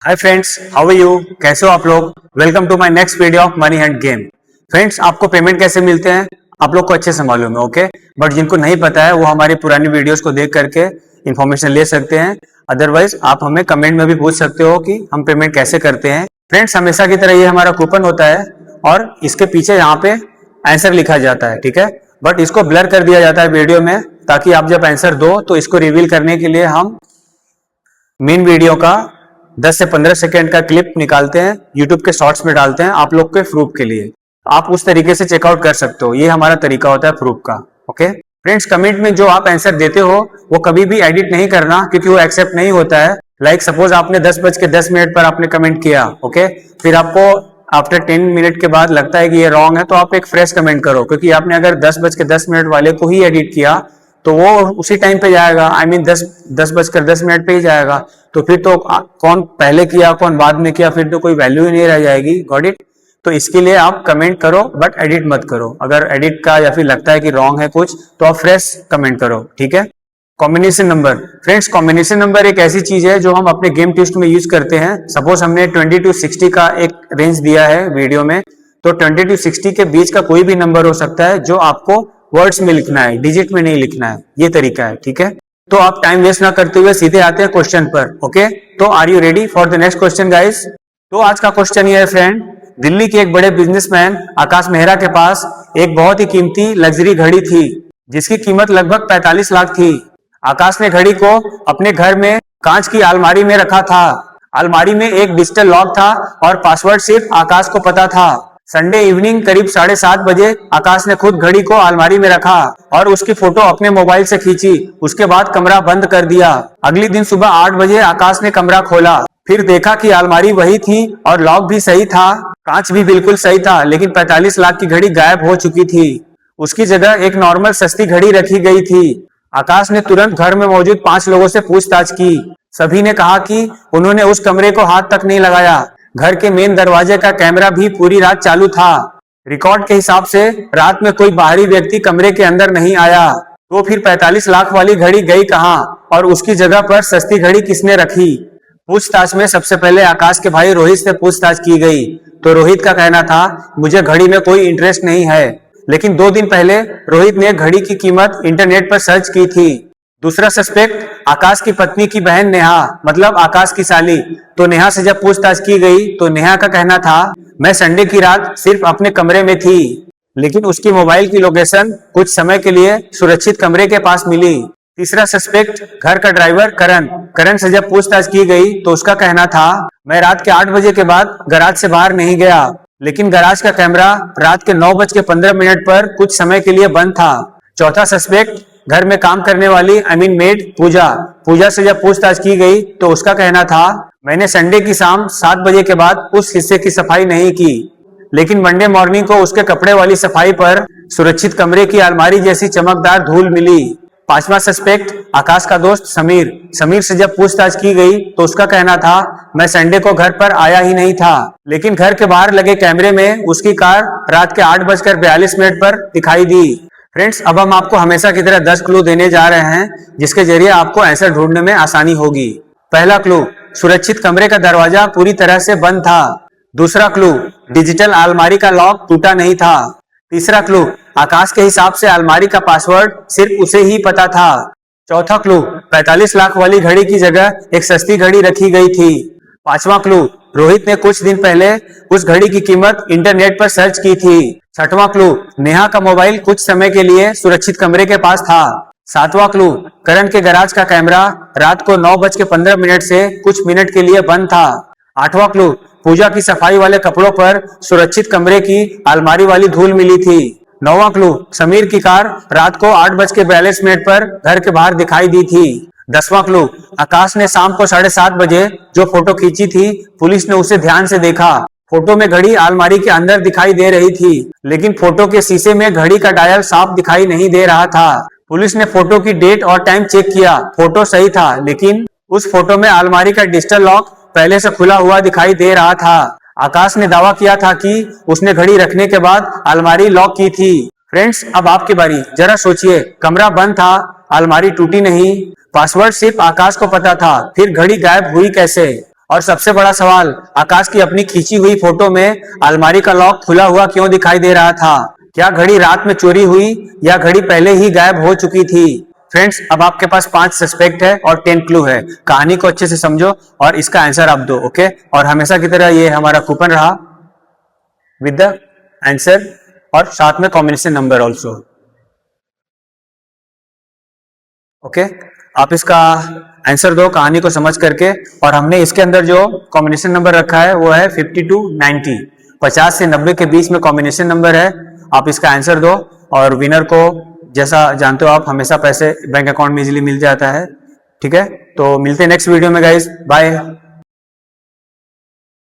Hi friends, how are you? कैसे हो आप लोग? Welcome to my next video of money hand game. Friends, आपको पेमेंट कैसे मिलते हैं आप लोग को अच्छे से मालूम है, ओके? बट जिनको नहीं पता है वो हमारी पुरानी वीडियोस को देख करके इन्फॉर्मेशन ले सकते हैं। अदरवाइज आप हमें कमेंट में भी पूछ सकते हो कि हम पेमेंट कैसे करते हैं। फ्रेंड्स, हमेशा की तरह ये हमारा कूपन होता है और इसके पीछे यहाँ पे आंसर लिखा जाता है, ठीक है? बट इसको ब्लर कर दिया जाता है वीडियो में, ताकि आप जब आंसर दो तो इसको रिवील करने के लिए हम मेन वीडियो का 10 से 15 सेकेंड का क्लिप निकालते हैं, यूट्यूब के शॉर्ट्स में डालते हैं आप लोग के प्रूफ के लिए। आप उस तरीके से चेकआउट कर सकते हो, ये हमारा तरीका होता है प्रूफ का, ओके? फ्रेंड्स, कमेंट में जो आप आंसर देते हो वो कभी भी एडिट नहीं करना, क्योंकि वो एक्सेप्ट नहीं होता है। लाइक सपोज आपने 10:10 पर आपने कमेंट किया, ओके? फिर आपको आफ्टर 10 मिनट के बाद लगता है कि ये रॉन्ग है, तो आप एक फ्रेश कमेंट करो, क्योंकि आपने अगर 10:10 वाले को ही एडिट किया तो वो उसी टाइम पे जाएगा, आई मीन 10:10 पे ही जाएगा। तो फिर तो कौन पहले किया कौन बाद में किया, फिर तो कोई वैल्यू ही नहीं रह जाएगी। Got it? तो इसके लिए आप कमेंट करो बट एडिट मत करो। अगर एडिट का या फिर लगता है कि रॉन्ग है कुछ, तो आप फ्रेश कमेंट करो, ठीक है? Combination number. Friends, combination number एक ऐसी चीज है जो हम अपने गेम टेस्ट में यूज करते हैं। सपोज हमने 20 to 60 का एक रेंज दिया है वीडियो में, तो 20 to 60 के बीच का कोई भी नंबर हो सकता है जो आपको वर्ड्स में लिखना है, डिजिट में नहीं लिखना है। ये तरीका है, ठीक है? तो आप टाइम वेस्ट ना करते हुए सीधे आते हैं क्वेश्चन पर, ओके? तो are you ready for the next question guys? तो आज का क्वेश्चन ये है फ्रेंड, दिल्ली के एक बड़े बिजनेसमैन आकाश मेहरा के पास एक बहुत ही कीमती लग्जरी घड़ी थी, जिसकी कीमत लगभग 45 लाख थी। आकाश ने घड़ी को अपने घर में कांच की अलमारी में रखा था। अलमारी में एक डिजिटल लॉक था और पासवर्ड सिर्फ आकाश को पता था। संडे इवनिंग करीब 7:30 बजे आकाश ने खुद घड़ी को अलमारी में रखा और उसकी फोटो अपने मोबाइल से खींची। उसके बाद कमरा बंद कर दिया। अगले दिन सुबह 8 बजे आकाश ने कमरा खोला, फिर देखा कि अलमारी वही थी और लॉक भी सही था, कांच भी बिल्कुल सही था, लेकिन 45 लाख की घड़ी गायब हो चुकी थी। उसकी जगह एक नॉर्मल सस्ती घड़ी रखी गई थी। आकाश ने तुरंत घर में मौजूद 5 लोगों से पूछताछ की। सभी ने कहा कि उन्होंने उस कमरे को हाथ तक नहीं लगाया। घर के मेन दरवाजे का कैमरा भी पूरी रात चालू था। रिकॉर्ड के हिसाब से रात में कोई बाहरी व्यक्ति कमरे के अंदर नहीं आया। तो फिर 45 लाख वाली घड़ी गई कहां और उसकी जगह पर सस्ती घड़ी किसने रखी? पूछताछ में सबसे पहले आकाश के भाई रोहित से पूछताछ की गई, तो रोहित का कहना था, मुझे घड़ी में कोई इंटरेस्ट नहीं है। लेकिन 2 दिन पहले रोहित ने घड़ी की कीमत इंटरनेट पर सर्च की थी। दूसरा सस्पेक्ट आकाश की पत्नी की बहन नेहा, मतलब आकाश की साली। तो नेहा से जब पूछताछ की गई तो नेहा का कहना था, मैं संडे की रात सिर्फ अपने कमरे में थी, लेकिन उसकी मोबाइल की लोकेशन कुछ समय के लिए सुरक्षित कमरे के पास मिली। तीसरा सस्पेक्ट घर का ड्राइवर करण से जब पूछताछ की गई तो उसका कहना था, मैं रात के 8 बजे के बाद गैराज से बाहर नहीं गया, लेकिन गैराज का कैमरा रात के 9:15 पर कुछ समय के लिए बंद था। चौथा सस्पेक्ट घर में काम करने वाली मेड पूजा से जब पूछताछ की गई तो उसका कहना था, मैंने संडे की शाम 7 बजे के बाद उस हिस्से की सफाई नहीं की, लेकिन मंडे मॉर्निंग को उसके कपड़े वाली सफाई पर सुरक्षित कमरे की अलमारी जैसी चमकदार धूल मिली। पांचवा सस्पेक्ट आकाश का दोस्त समीर से जब पूछताछ की गई तो उसका कहना था, मैं संडे को घर पर आया ही नहीं था, लेकिन घर के बाहर लगे कैमरे में उसकी कार रात के 8:42 पर दिखाई दी। फ्रेंड्स, अब हम आपको हमेशा की तरह 10 क्लू देने जा रहे हैं, जिसके जरिए आपको आंसर ढूंढने में आसानी होगी। पहला क्लू, सुरक्षित कमरे का दरवाजा पूरी तरह से बंद था। दूसरा क्लू, डिजिटल अलमारी का लॉक टूटा नहीं था। तीसरा क्लू, आकाश के हिसाब से अलमारी का पासवर्ड सिर्फ उसे ही पता था। चौथा क्लू, 45 लाख वाली घड़ी की जगह एक सस्ती घड़ी रखी गई थी। पांचवा क्लू, रोहित ने कुछ दिन पहले उस घड़ी की कीमत इंटरनेट पर सर्च की थी। छठवां क्लू, नेहा का मोबाइल कुछ समय के लिए सुरक्षित कमरे के पास था। सातवां क्लू, करण के गैराज का कैमरा रात को 9:15 से कुछ मिनट के लिए बंद था। आठवां क्लू, पूजा की सफाई वाले कपड़ों पर सुरक्षित कमरे की अलमारी वाली धूल मिली थी। नौवां क्लू, समीर की कार रात को 8:42 पर घर के बाहर दिखाई दी थी। 10वां क्लू, आकाश ने शाम को 7:30 बजे जो फोटो खींची थी, पुलिस ने उसे ध्यान से देखा। फोटो में घड़ी अलमारी के अंदर दिखाई दे रही थी, लेकिन फोटो के शीशे में घड़ी का डायल साफ दिखाई नहीं दे रहा था। पुलिस ने फोटो की डेट और टाइम चेक किया, फोटो सही था, लेकिन उस फोटो में अलमारी का डिजिटल लॉक पहले से खुला हुआ दिखाई दे रहा था। आकाश ने दावा किया था कि उसने घड़ी रखने के बाद अलमारी लॉक की थी। फ्रेंड्स, अब आपकी बारी। जरा सोचिए, कमरा बंद था, अलमारी टूटी नहीं, पासवर्ड सिर्फ आकाश को पता था, फिर घड़ी गायब हुई कैसे? और सबसे बड़ा सवाल, आकाश की अपनी खींची हुई फोटो में अलमारी का लॉक खुला हुआ क्यों दिखाई दे रहा था? क्या घड़ी रात में चोरी हुई या घड़ी पहले ही गायब हो चुकी थी? फ्रेंड्स, अब आपके पास 5 सस्पेक्ट है और 10 क्लू है। कहानी को अच्छे से समझो और इसका आंसर आप दो, ओके? और हमेशा की तरह ये हमारा कूपन रहा विद द आंसर और साथ में कॉम्बिनेशन नंबर ऑल्सो, ओके? आप इसका आंसर दो कहानी को समझ करके। और हमने इसके अंदर जो कॉम्बिनेशन नंबर रखा है वो है 5290, 50 से 90 के बीच में कॉम्बिनेशन नंबर है। आप इसका आंसर दो और विनर को, जैसा जानते हो आप, हमेशा पैसे बैंक अकाउंट में इजीली मिल जाता है, ठीक है? तो मिलते हैं नेक्स्ट वीडियो में गाइस, बाय।